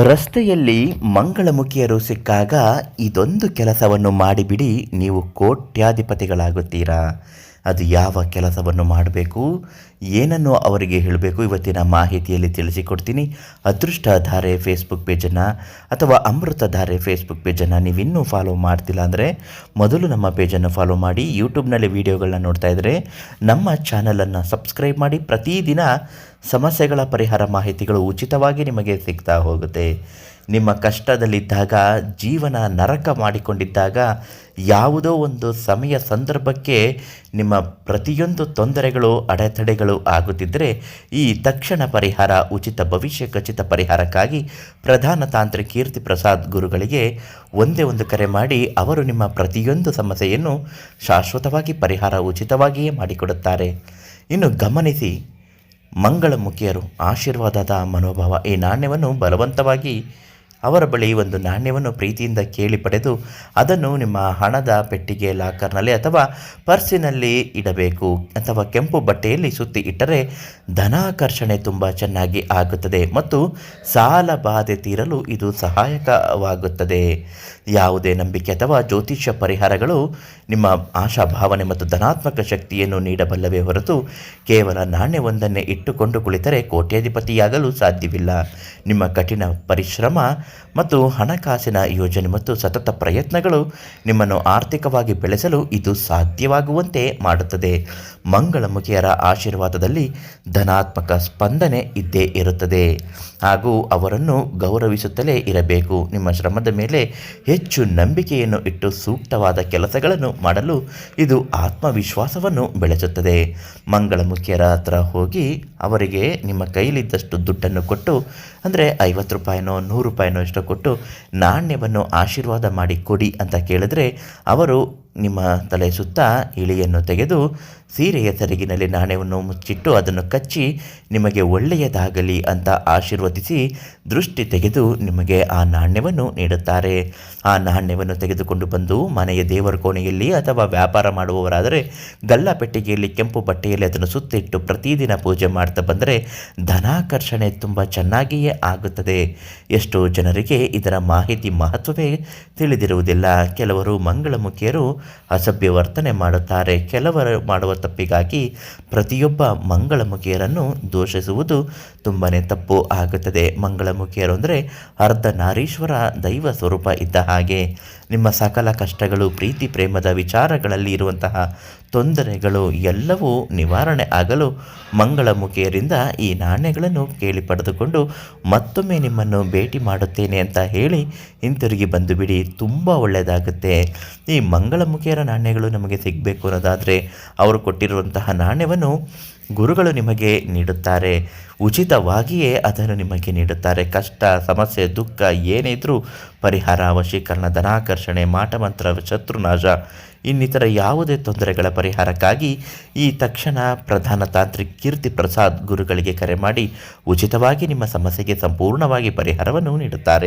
ರಸ್ತೆಯಲ್ಲಿ ಮಂಗಳಮುಖಿಯರು ಸಿಕ್ಕಾಗ ಇದೊಂದು ಕೆಲಸವನ್ನು ಮಾಡಿಬಿಡಿ, ನೀವು ಕೋಟ್ಯಾಧಿಪತಿಗಳಾಗುತ್ತೀರಾ. ಅದು ಯಾವ ಕೆಲಸವನ್ನು ಮಾಡಬೇಕು, ಏನನ್ನು ಅವರಿಗೆ ಹೇಳಬೇಕು, ಇವತ್ತಿನ ಮಾಹಿತಿಯಲ್ಲಿ ತಿಳಿಸಿಕೊಡ್ತೀನಿ. ಅದೃಷ್ಟಧಾರೆ ಫೇಸ್ಬುಕ್ ಪೇಜನ್ನು ಅಥವಾ ಅಮೃತಧಾರೆ ಫೇಸ್ಬುಕ್ ಪೇಜನ್ನು ನೀವಿನ್ನೂ ಫಾಲೋ ಮಾಡ್ತಿಲ್ಲ ಅಂದರೆ ಮೊದಲು ನಮ್ಮ ಪೇಜನ್ನು ಫಾಲೋ ಮಾಡಿ. ಯೂಟ್ಯೂಬ್ನಲ್ಲಿ ವೀಡಿಯೋಗಳನ್ನ ನೋಡ್ತಾ ಇದ್ದರೆ ನಮ್ಮ ಚಾನಲನ್ನು ಸಬ್ಸ್ಕ್ರೈಬ್ ಮಾಡಿ. ಪ್ರತಿದಿನ ಸಮಸ್ಯೆಗಳ ಪರಿಹಾರ ಮಾಹಿತಿಗಳು ಉಚಿತವಾಗಿ ನಿಮಗೆ ಸಿಗ್ತಾ ಹೋಗುತ್ತೆ. ನಿಮ್ಮ ಕಷ್ಟದಲ್ಲಿದ್ದಾಗ, ಜೀವನ ನರಕ ಮಾಡಿಕೊಂಡಿದ್ದಾಗ, ಯಾವುದೋ ಒಂದು ಸಮಯ ಸಂದರ್ಭಕ್ಕೆ ನಿಮ್ಮ ಪ್ರತಿಯೊಂದು ತೊಂದರೆಗಳು ಅಡೆತಡೆಗಳು ಆಗುತ್ತಿದ್ದರೆ ಈ ತಕ್ಷಣ ಪರಿಹಾರ, ಉಚಿತ ಭವಿಷ್ಯ ಖಚಿತ ಪರಿಹಾರಕ್ಕಾಗಿ ಪ್ರಧಾನ ತಾಂತ್ರಿಕ ಕೀರ್ತಿ ಪ್ರಸಾದ್ ಗುರುಗಳಿಗೆ ಒಂದೇ ಒಂದು ಕರೆ ಮಾಡಿ ಅವರು ನಿಮ್ಮ ಪ್ರತಿಯೊಂದು ಸಮಸ್ಯೆಯನ್ನು ಶಾಶ್ವತವಾಗಿ ಪರಿಹಾರ ಉಚಿತವಾಗಿಯೇ ಮಾಡಿಕೊಡುತ್ತಾರೆ. ಇನ್ನು ಗಮನಿಸಿ, ಮಂಗಳಮುಖಿಯರು ಆಶೀರ್ವಾದದ ಮನೋಭಾವ. ಈ ನಾಣ್ಯವನ್ನು ಬಲವಂತವಾಗಿ ಅವರ ಬಳಿ ಒಂದು ನಾಣ್ಯವನ್ನು ಪ್ರೀತಿಯಿಂದ ಕೇಳಿ ಪಡೆದು ಅದನ್ನು ನಿಮ್ಮ ಹಣದ ಪೆಟ್ಟಿಗೆ ಲಾಕರ್ನಲ್ಲಿ ಅಥವಾ ಪರ್ಸಿನಲ್ಲಿ ಇಡಬೇಕು, ಅಥವಾ ಕೆಂಪು ಬಟ್ಟೆಯಲ್ಲಿ ಸುತ್ತಿ ಇಟ್ಟರೆ ಧನಾಕರ್ಷಣೆ ತುಂಬ ಚೆನ್ನಾಗಿ ಆಗುತ್ತದೆ ಮತ್ತು ಸಾಲ ಬಾಧೆ ತೀರಲು ಇದು ಸಹಾಯಕವಾಗುತ್ತದೆ. ಯಾವುದೇ ನಂಬಿಕೆ ಅಥವಾ ಜ್ಯೋತಿಷ್ಯ ಪರಿಹಾರಗಳು ನಿಮ್ಮ ಆಶಾಭಾವನೆ ಮತ್ತು ಧನಾತ್ಮಕ ಶಕ್ತಿಯನ್ನು ನೀಡಬಲ್ಲವೇ ಹೊರತು ಕೇವಲ ನಾಣ್ಯವೊಂದನ್ನೇ ಇಟ್ಟುಕೊಂಡು ಕುಳಿತರೆ ಕೋಟ್ಯಾಧಿಪತಿಯಾಗಲು ಸಾಧ್ಯವಿಲ್ಲ. ನಿಮ್ಮ ಕಠಿಣ ಪರಿಶ್ರಮ ಮತ್ತು ಹಣಕಾಸಿನ ಯೋಜನೆ ಮತ್ತು ಸತತ ಪ್ರಯತ್ನಗಳು ನಿಮ್ಮನ್ನು ಆರ್ಥಿಕವಾಗಿ ಬೆಳೆಸಲು ಇದು ಸಾಧ್ಯವಾಗುವಂತೆ ಮಾಡುತ್ತದೆ. ಮಂಗಳಮುಖಿಯರ ಆಶೀರ್ವಾದದಲ್ಲಿ ಧನಾತ್ಮಕ ಸ್ಪಂದನೆ ಇದ್ದೇ ಇರುತ್ತದೆ ಹಾಗೂ ಅವರನ್ನು ಗೌರವಿಸುತ್ತಲೇ ಇರಬೇಕು. ನಿಮ್ಮ ಶ್ರಮದ ಮೇಲೆ ಹೆಚ್ಚು ನಂಬಿಕೆಯನ್ನು ಇಟ್ಟು ಸೂಕ್ತವಾದ ಕೆಲಸಗಳನ್ನು ಮಾಡಲು ಇದು ಆತ್ಮವಿಶ್ವಾಸವನ್ನು ಬೆಳೆಸುತ್ತದೆ. ಮಂಗಳಮುಖಿಯರ ಹತ್ರ ಹೋಗಿ ಅವರಿಗೆ ನಿಮ್ಮ ಕೈಲಿದ್ದಷ್ಟು ದುಡ್ಡನ್ನು ಕೊಟ್ಟು, ಅಂದರೆ 50 ರೂಪಾಯಿನೋ 100 ರೂಪಾಯಿನೋ ಇಷ್ಟು ಕೊಟ್ಟು ನಾಣ್ಯವನ್ನು ಆಶೀರ್ವಾದ ಮಾಡಿ ಕೊಡಿ ಅಂತ ಕೇಳಿದ್ರೆ ಅವರು ನಿಮ್ಮ ತಲೆ ಸುತ್ತ ಇಳಿಯನ್ನು ತೆಗೆದು ಸೀರೆಯ ಸೆರಗಿನಲ್ಲಿ ನಾಣ್ಯವನ್ನು ಮುಚ್ಚಿಟ್ಟು ಅದನ್ನು ಕಚ್ಚಿ ನಿಮಗೆ ಒಳ್ಳೆಯದಾಗಲಿ ಅಂತ ಆಶೀರ್ವದಿಸಿ ದೃಷ್ಟಿ ತೆಗೆದು ನಿಮಗೆ ಆ ನಾಣ್ಯವನ್ನು ನೀಡುತ್ತಾರೆ. ಆ ನಾಣ್ಯವನ್ನು ತೆಗೆದುಕೊಂಡು ಬಂದು ಮನೆಯ ದೇವರ ಕೋಣೆಯಲ್ಲಿ ಅಥವಾ ವ್ಯಾಪಾರ ಮಾಡುವವರಾದರೆ ಗಲ್ಲ ಪೆಟ್ಟಿಗೆಯಲ್ಲಿ ಕೆಂಪು ಬಟ್ಟೆಯಲ್ಲಿ ಅದನ್ನು ಸುತ್ತಿಟ್ಟು ಪ್ರತಿದಿನ ಪೂಜೆ ಮಾಡ್ತಾ ಬಂದರೆ ಧನಾಕರ್ಷಣೆ ತುಂಬ ಚೆನ್ನಾಗಿಯೇ ಆಗುತ್ತದೆ. ಎಷ್ಟೋ ಜನರಿಗೆ ಇದರ ಮಾಹಿತಿ ಮಹತ್ವವೇ ತಿಳಿದಿರುವುದಿಲ್ಲ. ಕೆಲವರು ಮಂಗಳಮುಖಿಯರು ಅಸಭ್ಯ ವರ್ತನೆ ಮಾಡುತ್ತಾರೆ. ಕೆಲವರು ಮಾಡುವ ತಪ್ಪಿಗಾಗಿ ಪ್ರತಿಯೊಬ್ಬ ಮಂಗಳಮುಖಿಯರನ್ನು ದೂಷಿಸುವುದು ತುಂಬಾ ತಪ್ಪು ಆಗುತ್ತದೆ. ಮಂಗಳಮುಖಿಯರು ಅಂದರೆ ಅರ್ಧನಾರೀಶ್ವರ ದೈವ ಸ್ವರೂಪ ಇದ್ದ ಹಾಗೆ. ನಿಮ್ಮ ಸಕಲ ಕಷ್ಟಗಳು, ಪ್ರೀತಿ ಪ್ರೇಮದ ವಿಚಾರಗಳಲ್ಲಿ ಇರುವಂತಹ ತೊಂದರೆಗಳು ಎಲ್ಲವೂ ನಿವಾರಣೆ ಆಗಲು ಮಂಗಳಮುಖಿಯರಿಂದ ಈ ನಾಣ್ಯಗಳನ್ನು ಕೇಳಿ ಪಡೆದುಕೊಂಡು ಮತ್ತೊಮ್ಮೆ ನಿಮ್ಮನ್ನು ಭೇಟಿ ಮಾಡುತ್ತೇನೆ ಅಂತ ಹೇಳಿ ಹಿಂತಿರುಗಿ ಬಂದು ಬಿಡಿ, ತುಂಬ ಒಳ್ಳೆಯದಾಗುತ್ತೆ. ಈ ಮಂಗಳಮುಖಿಯರ ನಾಣ್ಯಗಳು ನಮಗೆ ಸಿಗಬೇಕು ಅನ್ನೋದಾದರೆ ಅವರು ಕೊಟ್ಟಿರುವಂತಹ ನಾಣ್ಯವನ್ನು ಗುರುಗಳು ನಿಮಗೆ ನೀಡುತ್ತಾರೆ. ಉಚಿತವಾಗಿಯೇ ಅದನ್ನು ನಿಮಗೆ ನೀಡುತ್ತಾರೆ. ಕಷ್ಟ, ಸಮಸ್ಯೆ, ದುಃಖ ಏನೇ ಇದ್ದರೂ ಪರಿಹಾರ, ವಶೀಕರಣ, ಧನಾಕರ್ಷಣೆ, ಮಾಟಮಂತ್ರ, ಶತ್ರುನಾಶ ಇನ್ನಿತರ ಯಾವುದೇ ತೊಂದರೆಗಳ ಪರಿಹಾರಕ್ಕಾಗಿ ಈ ತಕ್ಷಣ ಪ್ರಧಾನ ತಾಂತ್ರಿಕ ಕೀರ್ತಿ ಪ್ರಸಾದ್ ಗುರುಗಳಿಗೆ ಕರೆ ಮಾಡಿ ಉಚಿತವಾಗಿ ನಿಮ್ಮ ಸಮಸ್ಯೆಗೆ ಸಂಪೂರ್ಣವಾಗಿ ಪರಿಹಾರವನ್ನು ನೀಡುತ್ತಾರೆ.